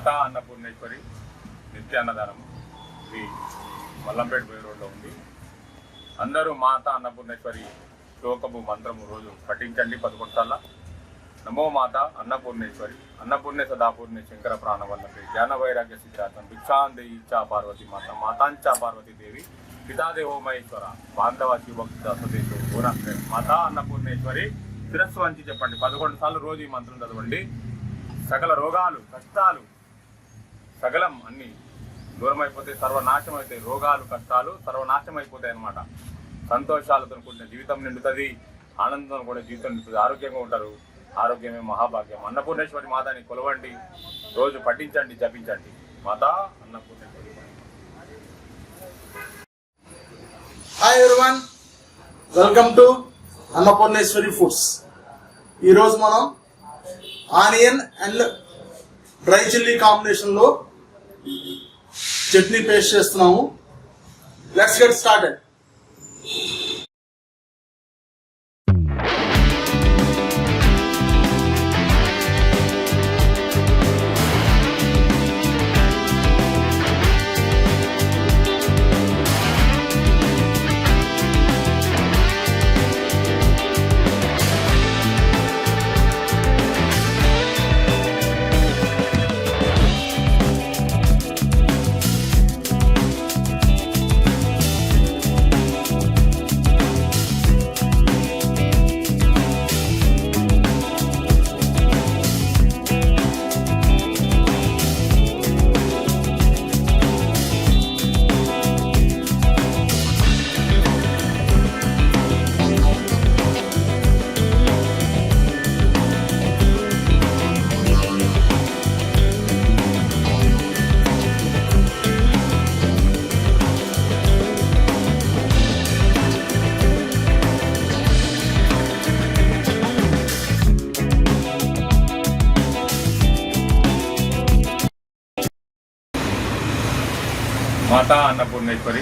మాతా అన్నపూర్ణేశ్వరి నిత్య అన్నదానం ఇది మల్లంపేట బై రోడ్లో ఉంది. అందరూ మాతా అన్నపూర్ణేశ్వరి శ్లోకము మంత్రము రోజు పఠించండి 11 సార్లు. నమో మాత అన్నపూర్ణేశ్వరి అన్నపూర్ణే సదాపూర్ణే శంకర ప్రాణవల్లభే జ్ఞాన వైరాగ్య సిద్ధార్థం భిక్షాందే ఇచ్చా పార్వతి మాత మాతాంచా పార్వతీ దేవి పితాదేవో మహేశ్వర బాంధవ శివభక్త సదేశో గోరాశ్రయ మాతా అన్నపూర్ణేశ్వరి శిరస్సు వంచి చెప్పండి 11 సార్లు రోజు ఈ మంత్రం చదవండి. సకల రోగాలు కష్టాలు సకలం అన్ని దూరమైపోతే సర్వనాశం అవుతాయి. రోగాలు కష్టాలు సర్వనాశం అయిపోతాయి అన్నమాట. సంతోషాలతో కూడిన జీవితం నిండుతుంది, ఆనందంతో కూడా జీవితం నిండుతుంది, ఆరోగ్యంగా ఉంటారు. ఆరోగ్యమే మహాభాగ్యం. అన్నపూర్ణేశ్వరి మాతాని కొలవండి, రోజు పఠించండి, జపించండి. మాతా Annapurneshwari. Hi everyone, welcome to Annapurneshwari foods. ఈరోజు మనం ఆనియన్ అండ్ డ్రై చిల్లీ కాంబినేషన్లో చట్నీ పేస్ట్ చేస్తున్నాము. Let's get started. మాతా అన్నపూర్ణేశ్వరి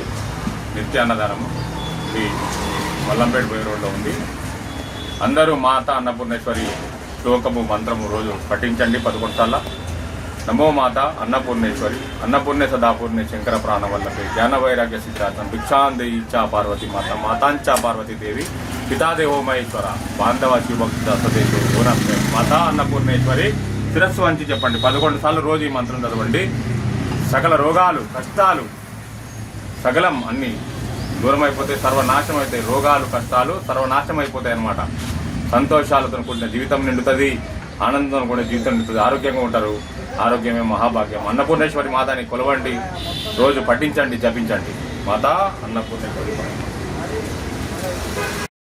నిత్య అన్నదానము ఇది మల్లంపేట బై రోడ్లో ఉంది. అందరూ మాతా అన్నపూర్ణేశ్వరి శ్లోకము మంత్రము రోజు పఠించండి 11 సార్లు. నమో మాత అన్నపూర్ణేశ్వరి అన్నపూర్ణే సదాపూర్ణే శంకర ప్రాణవల్లభే జ్ఞాన వైరాగ్య సిద్ధార్థం భిక్షాందే ఇచ్చా పార్వతి మాత మాతాంచా పార్వతీ దేవి పితాదేవో మహేశ్వర బాంధవ శివభక్త సదేశో గోరాశ్రయ మాతా అన్నపూర్ణేశ్వరి శిరస్సు వంచి చెప్పండి 11 సార్లు రోజు ఈ మంత్రం చదవండి. సకల రోగాలు కష్టాలు సకలం అన్ని దూరమైపోతే సర్వనాశం అవుతాయి. రోగాలు కష్టాలు సర్వనాశం అయిపోతాయి అన్నమాట. సంతోషాలతో కూడిన జీవితం నిండుతుంది, ఆనందంతో కూడా జీవితం నిండుతుంది, ఆరోగ్యంగా ఉంటారు. ఆరోగ్యమే మహాభాగ్యం. అన్నపూర్ణేశ్వరి మాతాని కొలవండి, రోజు పఠించండి, జపించండి. మాతా అన్నపూర్ణేశ్వరి.